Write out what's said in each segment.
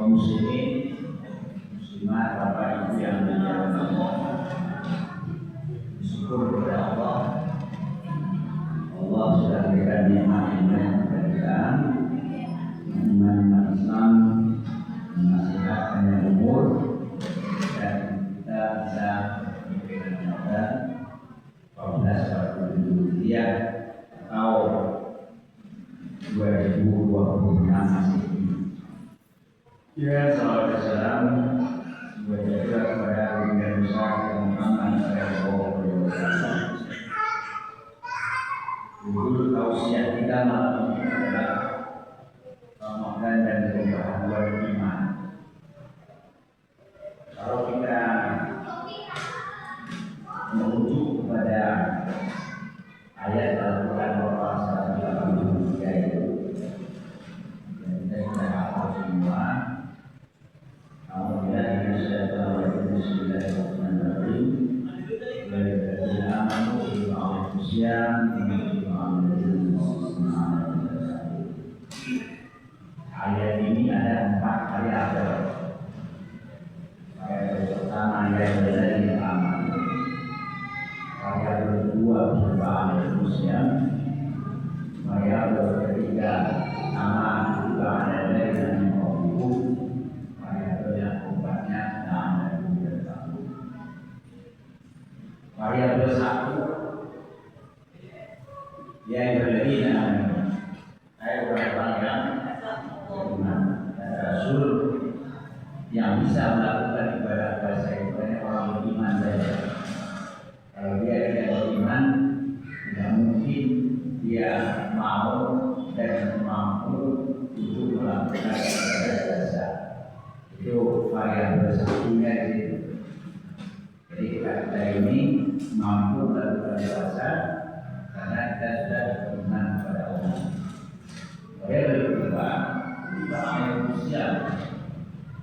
kaum muslimin, muslimat, bapak ibu yang dimuliakan Allah. Syukur kepada Allah. Allah sudah berikan nikmat-nikmat kepada kita, iman Islam, menasihatkan yang umur, dan kita bisa memberikan Ramadan 1440 Hijriah atau 2026 Masehi. Ya, salam buat juga kepada Baginda besar yang Muhammad sallallahu alaihi wasallam. Dulu tausiah kita malam ini adalah Ramadan dan pembaharuan iman. Kalau kita merujuk kepada ayat Al-Quran Al-Fatihah itu, dan kita sudah hafal semua. Alhamdulillah, Bismillahirrahmanirrahim. Walladzina amanu bi'ayyam ayat ini ada 4 variabel. Variabel pertama yang dari aman. Variabel kedua berupa manusia. Variabel ketiga nama juga ada dari yang ibu. Variabel yang keempatnya nama ibu dan bapak. Variabel 1 yang berbeda. Saya orang-orang yang beriman dan Rasul yang bisa melakukan ibadah puasa itu hanya orang beriman saja. Kalau dia tidak beriman, tidak mungkin dia mau dan mampu untuk melakukan ibadah puasa. Itu variabel satunya itu. Jadi kita ini mampu melakukan puasa karena kita sudah beriman kepada Allah. Variabel kedua, manusia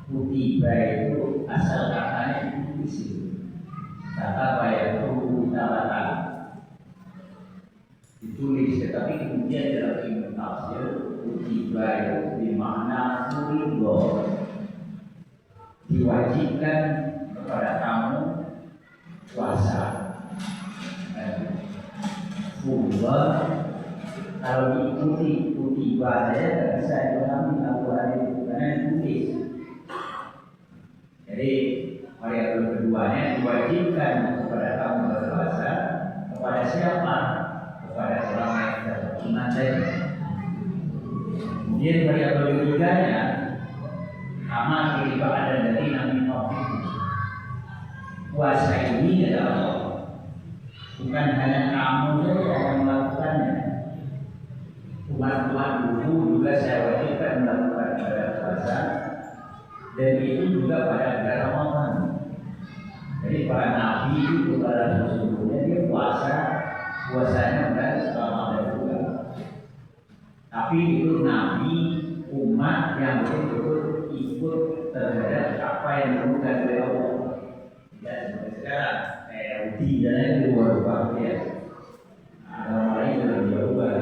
kutiba itu asal katanya ditulis itu. Kata bayar itu tawatan ditulis, tetapi kemudian dalam ilmu tafsir kutiba itu bermakna furido, diwajibkan kepada kamu puasa. Furido kalau diikuti kutiba saja tidak bisa dipahami Al-Quran itu karena ditulis. Jadi variabel keduanya diwajibkan kepada kamu berpuasa kepada siapa? Kepada orang yang tidak beriman saja. Kemudian variabel ketiganya sama ketiba ada dari Nabi Muhammad. Puasa ini adalah Allah. Bukan hanya kamu saja yang melakukannya. Umat-umat dulu juga saya wajibkan melakukan ibadah puasa, dan itu juga pada bulan Ramadan. Jadi para nabi itu pada sesungguhnya dia puasanya bulan Ramadan juga. Tapi itu nabi umat yang betul-betul ikut terhadap apa yang dilakukan oleh Allah. Ya seperti sekarang Yahudi dan lain luar biasa. Ada lain yang berubah.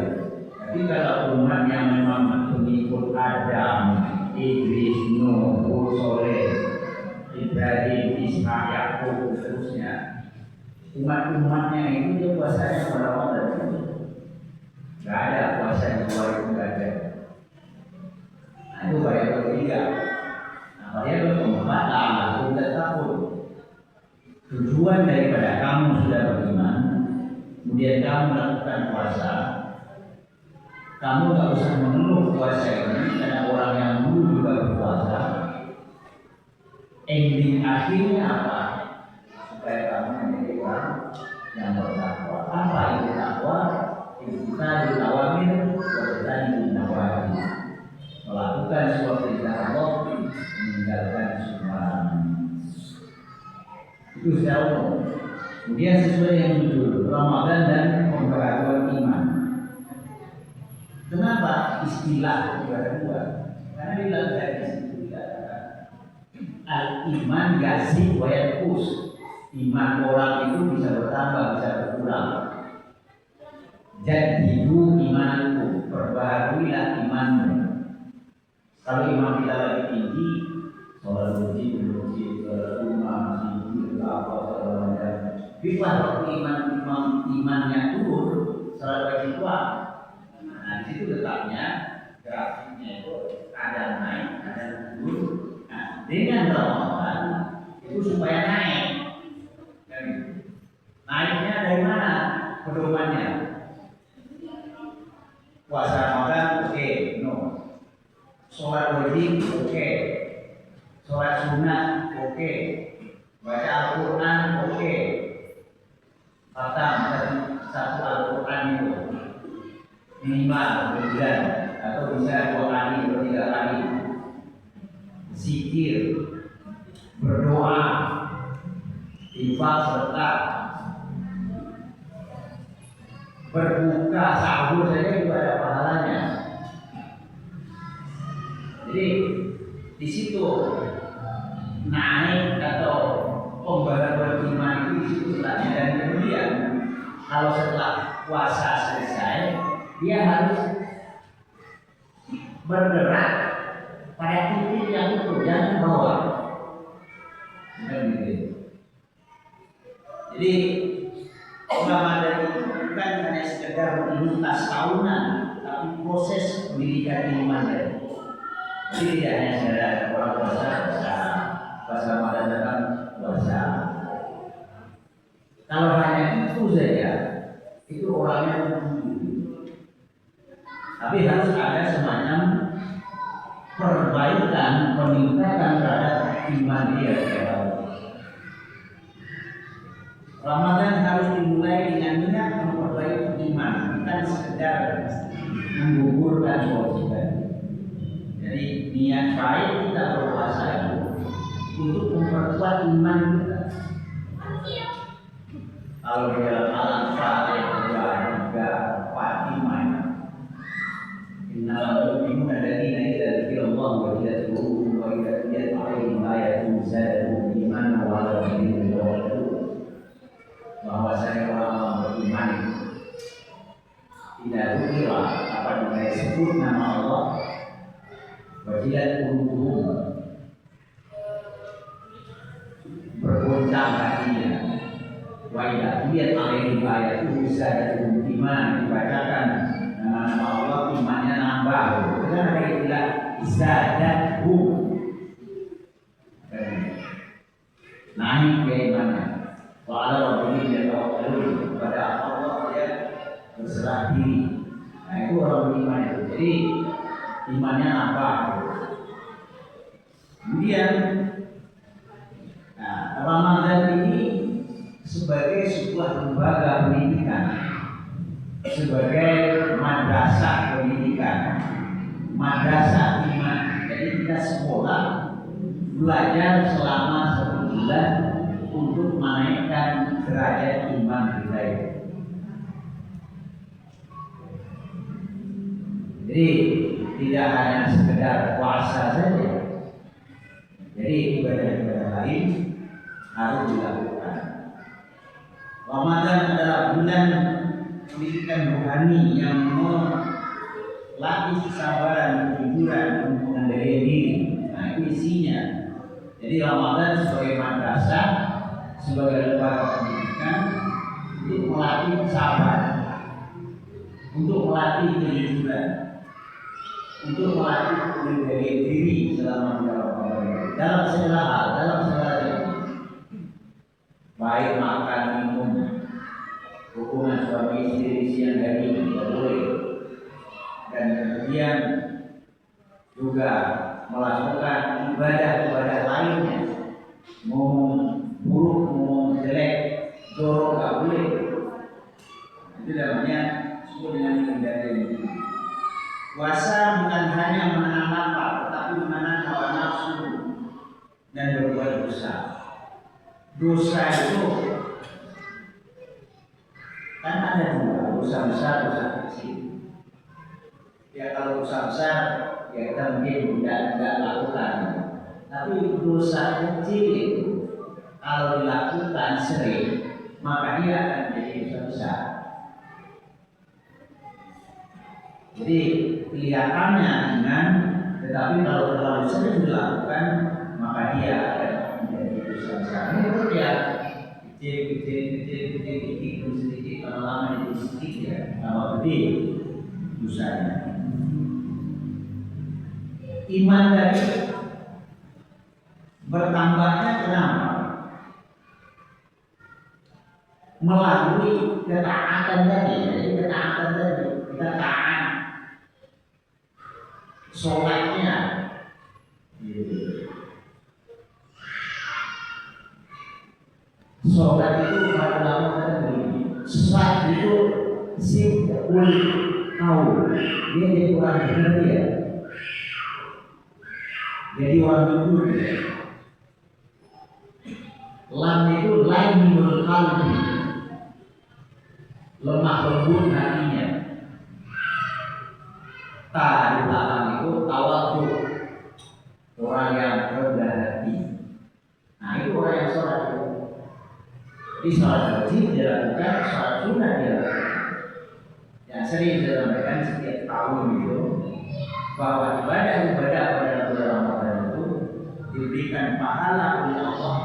Tapi kalau umat yang memang mengikut Adam, Idris, Nuh, Soleh, Ibrahim, Ishak, Yakub, seterusnya, umat-umatnya itu dia puasanya pada Ramadan. Gak ada puasa yang luar itu gak ada. Nah, itu variabel ketiga. Nah, variabel keempat langsung takut. Tujuan daripada kamu sudah beriman, kemudian kamu melakukan puasa. Kamu tak usah mengeluh puasa ini karena orang yang dulu juga berpuasa. Ending akhirnya apa? Supaya kamu menjadi orang yang bertakwa. Apa itu takwa? Kita ditawamir, kita dinawahi. Melakukan sebuah perintah Allah, meninggalkan semua. Itu sudah umum. Kemudian sesuai yang judul Ramadan dan pembaharuan iman. Kenapa istilah dua? Karena di dalam hadis itu dikatakan al-iman yazid wa yanqus. Iman orang itu bisa bertambah, bisa berkurang. Jadidu imanku, perbaharilah imanmu. Kalau iman kita lagi tinggi, sholat uji imam sih apa segala macam. Bila waktu imannya turun, sholat wajib kuat. Nah di situ letaknya grafiknya itu ada naik, ada turun. Nah dengan Ramadan itu supaya naik. Naiknya dari mana pedomannya? Puasa Ramadan oke, no. Sholat wajib oke. Sholat sunnah oke. Baca Al-Quran oke. Khatam satu Al-Quran itu minimal berbulan atau bisa 2 kali atau 3 kali. Zikir, berdoa, infak sedekah, berbuka sahur saja juga ada pahalanya. Jadi di situ naik atau pembaharuan iman itu di situ letaknya. Dan kemudian kalau setelah puasa selesai dia harus bergerak pada titik yang itu, jangan bawah. Jadi Ramadan itu bukan hanya sekedar rutinitas tahunan, tapi proses pendidikan iman. Jadi tidak hanya sekedar orang puasa pas Ramadan datang puasa. Kalau hanya itu saja, itu orangnya tapi harus ada semacam perbaikan, peningkatan terhadap iman dia. Ramadan harus dimulai dengan niat memperbaiki iman, bukan sekedar menggugurkan kewajiban. Jadi niat baik kita berpuasa itu untuk memperkuat iman kita. Kalau dalam Al-Fatihah 2, 3, 4 iman. Innal mu'minuna alladziina idza dzukira Allah wajilat qulubuhum wa idza tuliyat 'alaihim ayatuhu zadatuhum imanan wa 'ala rabbihim yatawakkalun. Bahwasanya orang-orang beriman tidak dzukira apa namanya sebut nama Allah wajilat qulubuhum, bergoncang hatinya. Wa idza tuliyat 'alaihim ayatuhu zadatuhum imanan, dibacakan nama-nama Allah imannya nambah. Itu kan ada istilah zadatuhu, naik keimanan. Wa'ala rabbihim yatawakkalun, kepada Allah dia berserah diri. Nah itu orang beriman itu. Jadi imannya nambah. Kemudian Ramadan ini sebagai sebuah lembaga pendidikan, sebagai madrasah pendidikan, madrasah iman. Jadi kita sekolah belajar selama 1 bulan untuk menaikkan derajat iman kita itu. Jadi tidak hanya sekedar puasa saja. Jadi ibadah-ibadah lain harus dilakukan. Ramadan adalah bulan pendidikan rohani yang melatih kesabaran, kejujuran, untuk mengendalikan diri. Nah itu isinya. Jadi Ramadan sebagai madrasah, sebagai lembaga pendidikan untuk melatih kesabaran, untuk melatih kejujuran, untuk melatih mengendalikan diri selama dalam segala hal, dalam segala hal, baik makan, minum, hubungan suami istri, siang dan ini tidak boleh. Dan kemudian juga melakukan ibadah-ibadah lainnya, ngomong buruk, ngomong jelek, jorok tak boleh. Itu namanya disebut dengan menghindari. Puasa bukan hanya menahan lapar, tetapi menahan hawa nafsu dan berbuat dosa. Dosa itu kan ada dua, dosa besar, dosa kecil. Ya kalau dosa besar, ya kita mungkin tidak lakukan. Tapi dosa kecil itu kalau dilakukan sering, maka dia akan menjadi dosa besar. Jadi kelihatannya ringan, tetapi kalau terlalu sering dilakukan, maka dia akan menjadi urusan besar. Menurut dia kecil sedikit lama-lama jadi sedikit ya, tambah gede dosanya. Iman tadi bertambahnya kenapa? Melalui ketaatan tadi. Jadi ketaatan tadi kita taat sholatnya. Sholat itu pada lama begini. Sholat itu si tahu dia jadi orang benar ya. Jadi orang jujur ya. Lam itu lain menurut kalbi, lemah lembut hatinya. Ta di belakang itu tawadu, orang yang rendah hati. Nah itu orang yang sholat itu. Di sholat wajib dilakukan, sholat sunat dilakukan. Yang sering disampaikan setiap tahun itu bahwa ibadah pada bulan Ramadan itu diberikan pahala oleh Allah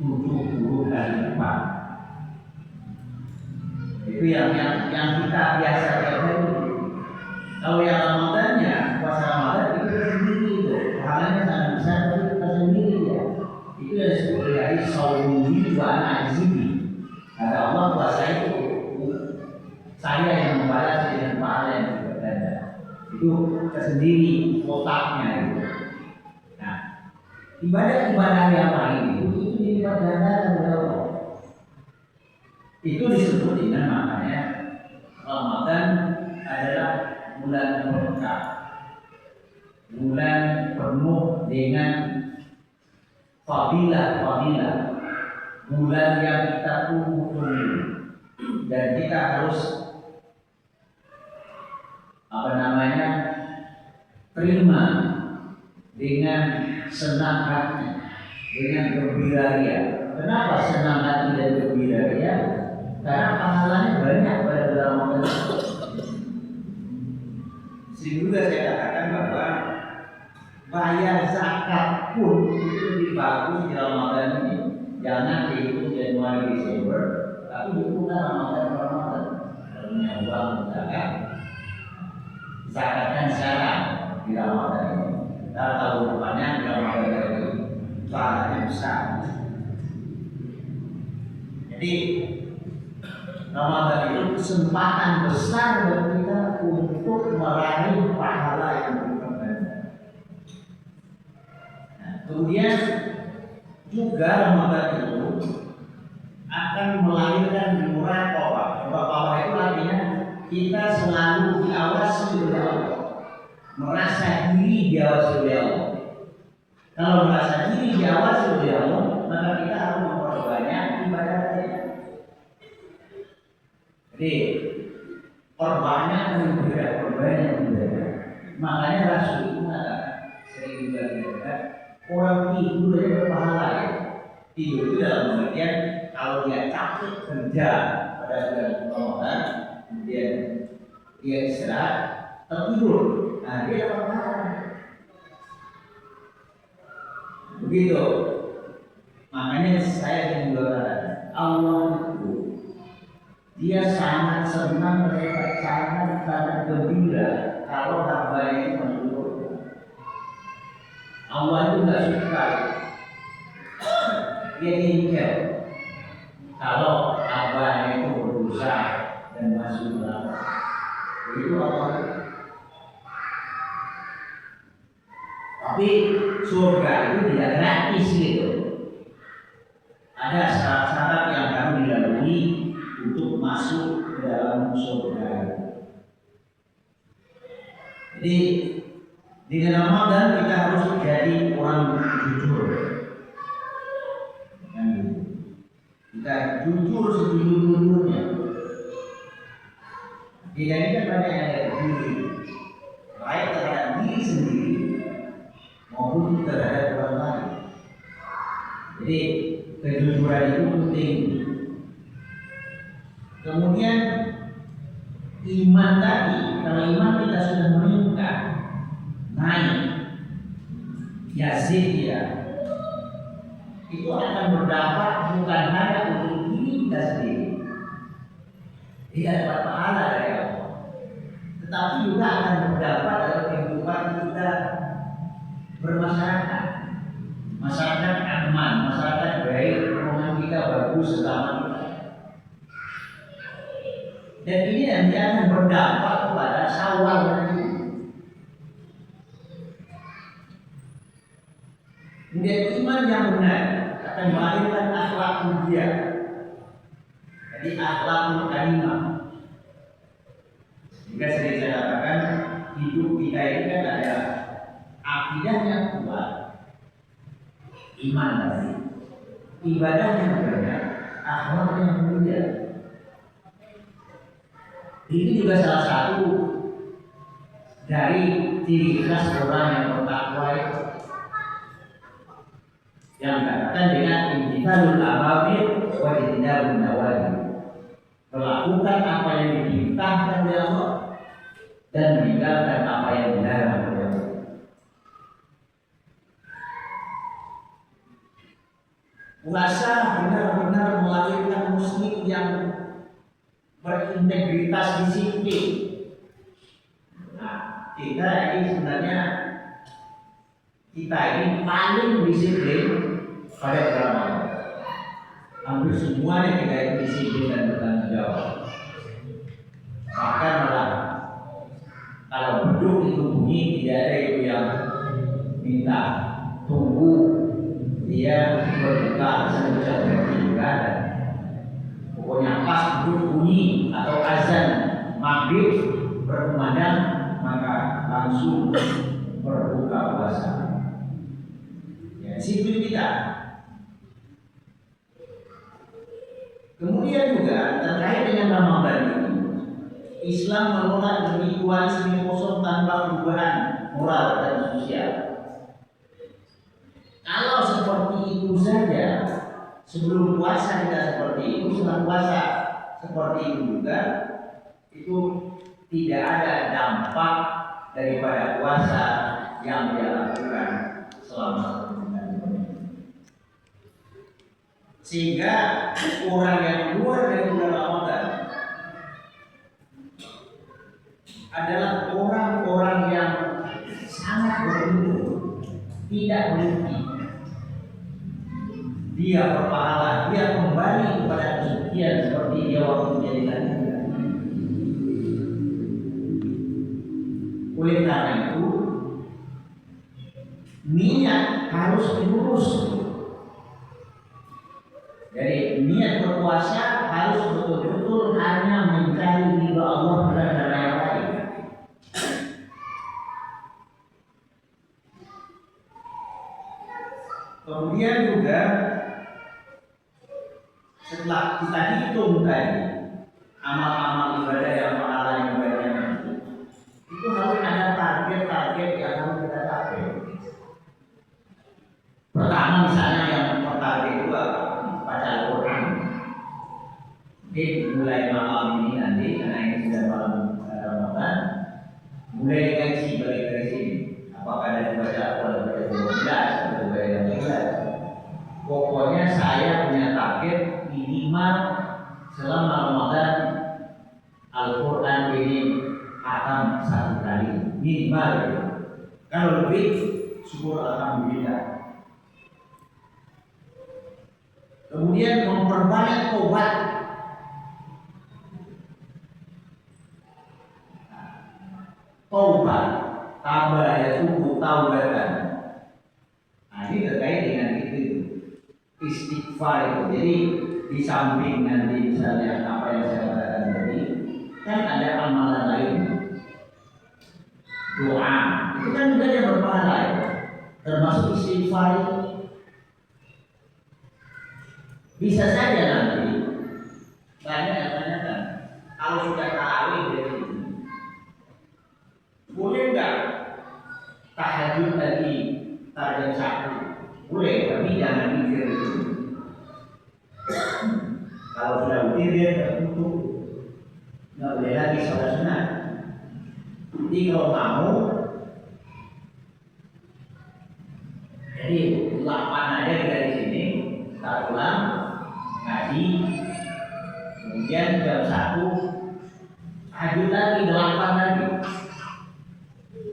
70 kali lipat. Itu yang kita biasa lihat. Kalau yang Ramadannya, puasa Ramadan itu sendiri itu pahalanya sangat besar, tapi kita sendiri ya. Itu yang disebut dari saumi wa azibi. Kata Allah puasa itu saya yang membalas dengan pahala yang berbeda. Itu tersendiri otaknya itu. Nah, ibadah-ibadah yang lain itu dilipat-gandakan oleh Allah. Itu disebut dengan makanya Ramadan adalah bulan berkah, bulan penuh dengan fadilah, bulan yang kita tunggu-tunggu dan kita harus terima dengan senang hati, dengan gembira ria. Kenapa senang hati dan gembira ria? Karena pahalanya banyak pada bulan Ramadan. Sehingga saya katakan bahwa bayar zakat pun itu lebih bagus di Ramadan ini. Jangan dihitung Januari Desember, tapi dihitungkan Ramadan. Kalau punya uang zakat, zakatkan sekarang di Ramadan ini. Kita tahu depannya di Ramadan ini pahalanya besar. Jadi Ramadan itu kesempatan besar bagi kita untuk meraih pahala yang berlipat. Nah, kemudian juga Ramadan itu akan melahirkan muraqabah. Muraqabah itu artinya kita selalu diawasi oleh Allah, merasa diri diawasi oleh Allah. Kalau merasa diri diawasi oleh Allah, maka kita harus memperbanyak ibadahnya. Jadi perbanyak ibadah. Makanya Rasul itu mengatakan sering juga dikatakan orang tidur itu berpahala ya. Tidur itu dalam pengertian kalau dia capek kerja pada bulan Ramadan, kemudian dia istirahat, tertidur, nah dia dapat pahala. Begitu. Makanya saya juga katakan Allah itu dia sangat senang, sangat gembira kalau hamba itu masuk surga. Allah itu nggak suka, dia ingin kalau hamba itu berusaha dan masuk neraka. Itu Allah. Tapi surga itu tidak gratis gitu. Ada syarat-syarat yang harus dilalui untuk masuk ke dalam surga. Jadi di Ramadan kita harus jadi orang jujur. Kita jujur sejujur-jujurnya. Tidak ini kan banyak yang ada diri, baik terhadap diri sendiri maupun terhadap orang lain. Jadi kejujuran itu penting. Kemudian iman tadi, kalau iman kita sudah meningkat, naik, Yazid ya, itu akan berdampak bukan hanya untuk diri kita sendiri, tidak dapat pahala dari Allah, tetapi juga akan berdampak dalam kehidupan kita bermasyarakat. Masyarakat aman, masyarakat baik, hubungan kita bagus selama kita. Dan ini nanti akan berdampak kepada Syawal nanti. Kemudian iman yang benar akan melahirkan akhlak mulia. Jadi akhlak karimah. Jika sering saya katakan, hidup kita ini kan ada akidah yang kuat, iman tadi, ibadah yang banyak, akhlak yang mulia. Ini juga salah satu dari ciri khas orang yang bertakwa itu, yang dikatakan dengan imtithalul awamir wa ijtinabun nawahi, melakukan apa yang diperintahkan oleh Allah dan meninggalkan apa yang dilarang oleh Allah. Puasa benar-benar melahirkan muslim yang berintegritas disiplin. Nah, kita ini sebenarnya ini paling disiplin pada Ramadan. Hampir semuanya kita itu disiplin dan bertanggung jawab. Bahkan malah kalau beduk itu bunyi, tidak ada itu yang minta tunggu dia berbuka sampai berarti juga ada. Pokoknya pas beduk bunyi atau azan maghrib berkumandang maka langsung berbuka puasa. Ya, disiplin kita. Kemudian juga terkait dengan Ramadan ini, Islam menolak individualisme kosong tanpa perubahan moral dan sosial. Kalau seperti itu saja, sebelum puasa kita seperti itu, setelah puasa seperti itu juga, itu tidak ada dampak daripada puasa yang dia lakukan selama satu bulan. Sehingga orang yang keluar dari bulan Ramadan adalah orang-orang yang sangat beruntung, tidak berhenti. Dia berpahala, dia kembali kepada kesucian seperti dia waktu menjadikan. Oleh karena itu, niat harus dilurus. Jadi niat berpuasa harus betul-betul hanya mencari ridha Allah dan yang lain. Kemudian juga setelah kita hitung tadi amal-amal ibadah yang pahala yang banyak itu harus ada target-target yang harus kita capai. Pertama misalnya yang target itu baca Al-Quran. Jadi mulai malam ini nanti karena ini sudah malam Ramadan, mulai ngaji balik dari sini. Apakah ada baca Al-Quran baca 12 atau baca yang 13? Pokoknya saya punya target minimal selama Ramadan Al-Quran ini akan satu kali minimal. Kalau lebih, syukur alhamdulillah. Kemudian memperbanyak tobat. Taubat, tabah ya tubuh taubatan. Nah, ini terkait dengan itu istighfar itu. Jadi di samping nanti misalnya apa yang saya katakan tadi, kan ada amalan lain. Doa itu kan juga yang berpahala ya. Termasuk istighfar itu. Bisa saja nanti banyak yang tanyakan, kalau sudah tarawih dari ini, boleh nggak tahajud tadi target 1? Boleh, tapi jangan mikir itu. Kalau sudah mikir dia tertutup, nggak boleh lagi sholat sunat. Jadi kalau mau Jadi 8 aja kita di sini, kita pulang ngaji, kemudian jam 1 lanjut lagi 8 lagi,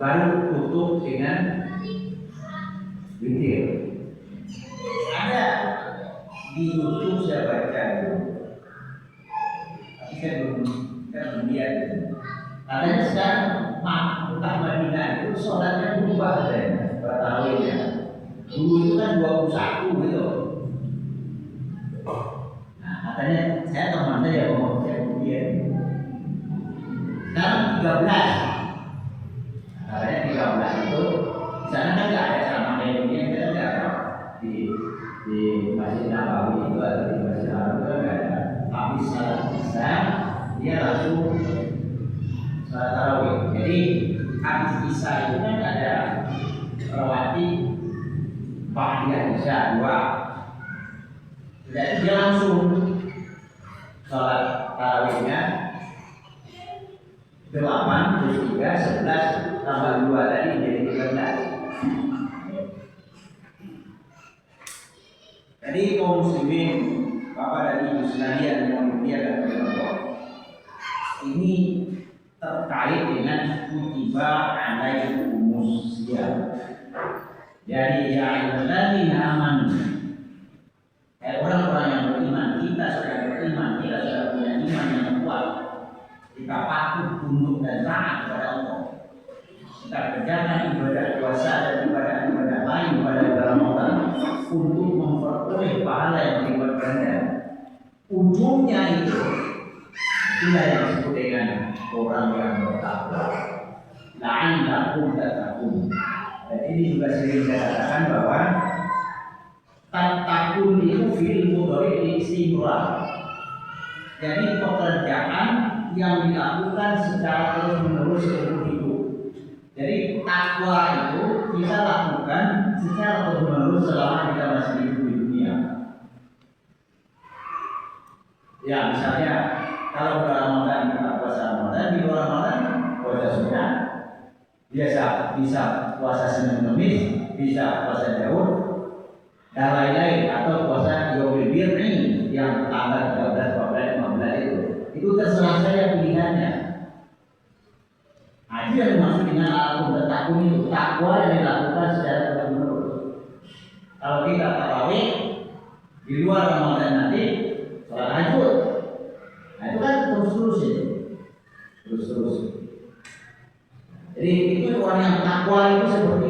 baru tutup dengan witir. Ada di YouTube saya baca itu, tapi saya belum lihat itu. Katanya sekarang Mekah Madinah itu sholatnya berubah katanya, tarawihnya. Dulu itu kan 21 gitu. Nah, katanya saya teman saya ngomong saya kemudian sekarang 13. Katanya 13 itu di sana kan nggak ada ceramah kayak gini, kita nggak ada di Masjid Nabawi itu atau di Masjid Haram itu nggak ada. Habis salat isya dia langsung salat tarawih. Jadi habis isya itu kan ada rawatib ba'diyah isya 2. Jadi dia langsung salat tarawihnya 8 plus 3 11 tambah 2 tadi menjadi 13. Jadi kaum muslimin, Bapak dan Ibu sekalian yang dimuliakan oleh Allah, ini terkait dengan kutiba alaikumus syiyam. Jadi ya ayyuhalladzina amanu, orang-orang yang beriman, kita sudah beriman, kita sudah punya iman yang kuat, kita patuh, tunduk dan taat kepada Allah. Kita kerjakan ibadah puasa dan ibadah lain pada bulan Ramadan untuk memperoleh pahala yang berlipat ganda. Ujungnya itulah yang disebut dengan orang yang bertakwa. La'allakum tattaqun. Dan ini juga sering saya katakan bahwa tattaqun itu fi'il mudhari' istimrar. Jadi pekerjaan yang dilakukan secara terus-menerus seumur hidup. Jadi takwa itu kita lakukan secara terus-menerus selama kita masih hidup di dunia. Ya, misalnya kalau bulan Ramadan kita puasa Ramadan, di luar Ramadan puasa sunnah, bisa puasa Senin Kamis, bisa puasa Daud, dan lain-lain, atau puasa Yaumul Birri yang tanggal 13, 14, 15 itu. Itu terserah saya pilihannya. Nah, itu yang dimaksud dengan alakum tattaqun itu, takwa yang dilakukan secara terus-menerus. Kalau kita tarawih di luar Ramadan nanti sholat tahajud, nah itu kan terus-terus itu, terus-terus. Jadi itu orang yang takwa itu seperti